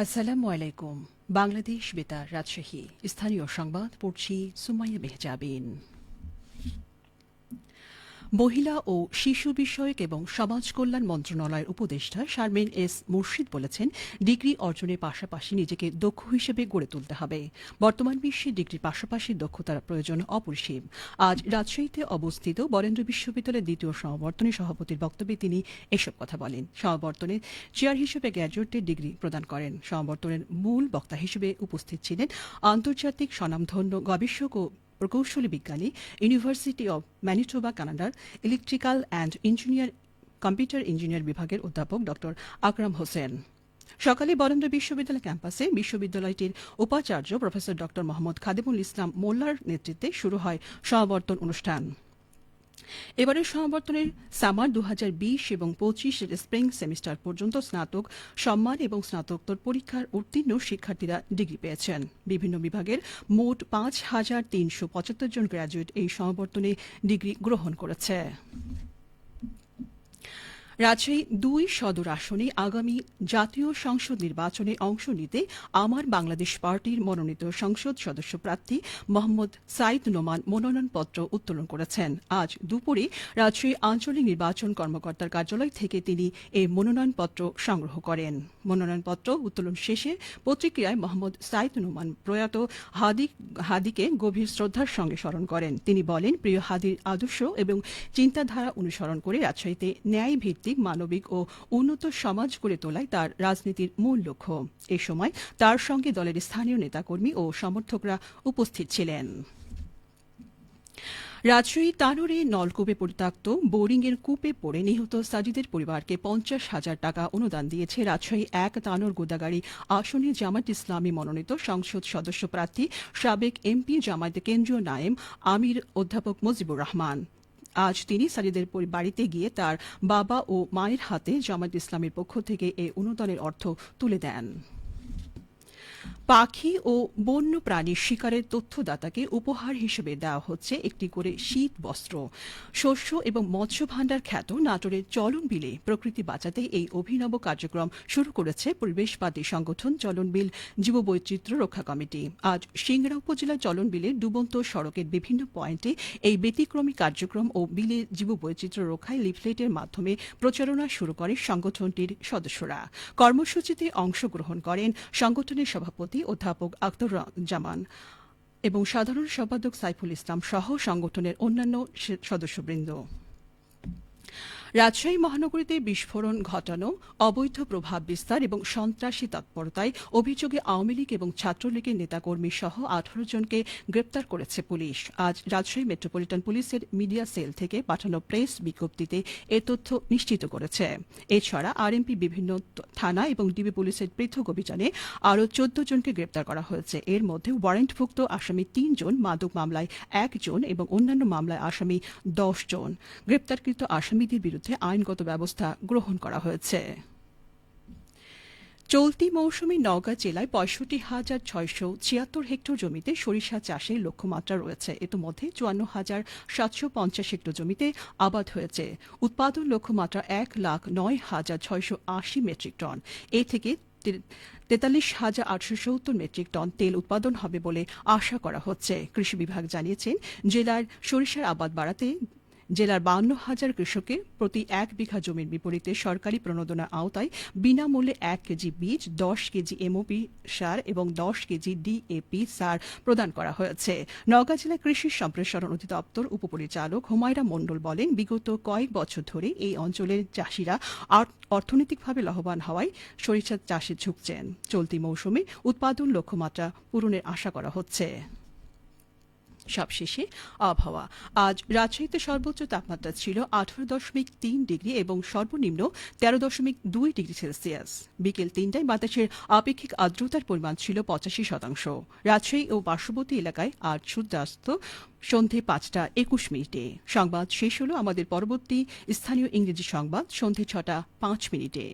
আসসালামু আলাইকুম। বাংলাদেশ বেতার রাজশাহী স্থানীয় সংবাদ পড়ছি সুমাইয়া মেহজাবিন। মহিলা ও শিশু বিষয়ক এবং সমাজ কল্যাণ মন্ত্রণালয়ের উপদেষ্টা শারমিন এস মুর্শিদ বলেছেন, ডিগ্রি অর্জনের পাশাপাশি নিজেকে দক্ষ হিসেবে গড়ে তুলতে হবে। বর্তমান বিশ্বে ডিগ্রির পাশাপাশি দক্ষতার প্রয়োজন অপরিসীম। আজ রাজশাহীতে অবস্থিত বরেন্দ্র বিশ্ববিদ্যালয়ের দ্বিতীয় সমাবর্তনে সভাপতির বক্তব্যে তিনি এসব কথা বলেন। সমাবর্তনে চেয়ার হিসেবে গ্র্যাজুয়েটের ডিগ্রি প্রদান করেন। সমাবর্তনের মূল বক্তা হিসেবে উপস্থিত ছিলেন আন্তর্জাতিক স্বনামধন্য গবেষক ও প্রকৌশলী বিজ্ঞানী, ইউনিভার্সিটি অব ম্যানিটোবা কানাডার ইলেকট্রিক্যাল অ্যান্ড কম্পিউটার ইঞ্জিনিয়ার বিভাগের অধ্যাপক ড আকরাম হোসেন। সকালে বরেন্দ্র বিশ্ববিদ্যালয় ক্যাম্পাসে বিশ্ববিদ্যালয়টির উপাচার্য প্রফেসর ড মোহাম্মদ খাদেমুল ইসলাম মোল্লার নেতৃত্বে শুরু হয় সমাবর্তন অনুষ্ঠান। এবারের সমাবর্তনের সামার 2020 এবং 25 স্প্রিং সেমিস্টার পর্যন্ত স্নাতক সম্মান এবং স্নাতকোত্তর পরীক্ষার উত্তীর্ণ শিক্ষার্থীরা ডিগ্রি পেয়েছেন। বিভিন্ন বিভাগের মোট 5,375 জন গ্র্যাজুয়েট এই সমাবর্তনে ডিগ্রি গ্রহণ করেছে। রাজশাহী 2 সদর আসনে আগামী জাতীয় সংসদ নির্বাচনে অংশ নিতে আমার বাংলাদেশ পার্টির মনোনীত সংসদ সদস্য প্রার্থী মোহাম্মদ সাইদ নোমান মনোনয়নপত্র উত্তোলন করেছেন। আজ দুপুরে রাজশাহী আঞ্চলিক নির্বাচন কর্মকর্তার কার্যালয় থেকে তিনি এই মনোনয়নপত্র সংগ্রহ করেন। মনোনয়নপত্র উত্তোলন শেষে প্রতিক্রিয়ায় মোহাম্মদ সাইদ নোমান প্রয়াত হাদিকে গভীর শ্রদ্ধার সঙ্গে স্মরণ করেন। তিনি বলেন, প্রিয় হাদির আদর্শ এবং চিন্তাধারা অনুসরণ করে রাজশাহীতে ন্যায় ভিত্তিক, মানবিক ও উন্নত সমাজ গড়ে তোলাই তার রাজনীতির মূল লক্ষ্য। এ সময় তার সঙ্গে দলের স্থানীয় নেতাকর্মী ও সমর্থকরা উপস্থিত ছিলেন। রাজশাহী তানোরে নলকূপে পরিত্যক্ত বোরিংয়ের কূপে পড়ে নিহত সাজিদের পরিবারকে 50,000 টাকা অনুদান দিয়েছে রাজশাহী 1 তানোর গোদাগাড়ি আসনে জামায়াত ইসলামী মনোনীত সংসদ সদস্য প্রার্থী সাবেক এমপি জামায়াতের কেন্দ্রীয় নায়েম আমির অধ্যাপক মুজিবুর রহমান। আজ তিনি সাজিদের বাড়িতে গিয়ে তার বাবা ও মায়ের হাতে জামায়াত ইসলামের পক্ষ থেকে এই অনুদানের অর্থ তুলে দেন। পাখি ও বন্য প্রাণীর শিকারের তথ্যদাতাকে উপহার হিসেবে দেওয়া হচ্ছে একটি করে শীত বস্ত্র। শস্য এবং মৎস্য ভাণ্ডার খ্যাত নাটোরের চলন বিলে প্রকৃতি বাঁচাতে এই অভিনব কার্যক্রম শুরু করেছে পরিবেশবাদী সংগঠন চলন বিল জীববৈচিত্র্য রক্ষা কমিটি। আজ সিংড়া উপজেলার চলন বিলের ডুবন্ত সড়কের বিভিন্ন পয়েন্টে এই ব্যতিক্রমী কার্যক্রম ও বিলে জীববৈচিত্র্য রক্ষায় লিফলেটের মাধ্যমে প্রচারণা শুরু করে সংগঠনটির সদস্যরা। কর্মসূচিতে অংশগ্রহণ করেন সংগঠনের সভাপতি অধ্যাপক আখতারুজ্জামান এবং সাধারণ সম্পাদক সাইফুল ইসলাম সহ সংগঠনের অন্যান্য সদস্যবৃন্দ। রাজশাহী মহানগরীতে বিস্ফোরণ ঘটানো, অবৈধ প্রভাব বিস্তার এবং সন্ত্রাসী তৎপরতায় অভিযোগে আওয়ামী লীগ এবং ছাত্রলীগের নেতাকর্মী সহ 18 জনকে গ্রেপ্তার করেছে পুলিশ। আজ রাজশাহী মেট্রোপলিটন পুলিশের মিডিয়া সেল থেকে পাঠানো প্রেস বিজ্ঞপ্তিতে এ তথ্য নিশ্চিত করেছে। এছাড়া আরএমপি বিভিন্ন থানা এবং ডিবি পুলিশের পৃথক অভিযানে আরও 14 জনকে গ্রেপ্তার করা হয়েছে। এর মধ্যে ওয়ারেন্টভুক্ত আসামি 3 জন, মাদক মামলায় 1 জন এবং অন্যান্য মামলায় আসামি 10 জন। গ্রেপ্তারকৃত আসামিদের বিরুদ্ধে আইনগত ব্যবস্থা গ্রহণ করা হয়েছে। চলতি মৌসুমে নওগাঁ জেলায় 65,676 হেক্টর জমিতে সরিষা চাষের লক্ষ্যমাত্রা রয়েছে। ইতিমধ্যে 54,750 হেক্টর জমিতে আবাদ হয়েছে। উৎপাদন লক্ষ্যমাত্রা 1,09,680 মেট্রিক টন। এ থেকে 43,870 মেট্রিক টন তেল উৎপাদন হবে বলে আশা করা হচ্ছে। কৃষি বিভাগ জানিয়েছেন, জেলার সরিষার আবাদ বাড়াতে জেলার 52,000 কৃষককে প্রতি 1 বিঘা জমির বিপরীতে সরকারি প্রণোদনার আওতায় বিনামূল্যে 1 কেজি বীজ, 10 কেজি এমওপি সার এবং 10 কেজি ডিএপি সার প্রদান করা হয়েছে। নওগাঁ জেলা কৃষি সম্প্রসারণ অধিদপ্তর উপপরিচালক হুমায়রা মণ্ডল বলেন, বিগত কয়েক বছর ধরে এই অঞ্চলের চাষিরা অর্থনৈতিকভাবে লাভবান হওয়ায় সরিষা চাষে ঝুঁকছেন। চলতি মৌসুমে উৎপাদন লক্ষ্যমাত্রা পূরণের আশা করা হচ্ছে। সবশেষে আবহাওয়া। আজ রাজশাহীতে সর্বোচ্চ তাপমাত্রা ছিল 18.3 ডিগ্রি এবং সর্বনিম্ন 13.2 ডিগ্রি সেলসিয়াস। বিকেল 3টায় বাতাসের আপেক্ষিক আর্দ্রতার পরিমাণ ছিল 85%। রাজশাহী ও পার্শ্ববর্তী এলাকায় আজ সূর্যাস্ত সন্ধে 5:21। সংবাদ শেষ হলো। আমাদের পরবর্তী স্থানীয় ইংরেজি সংবাদ সন্ধে 6:05।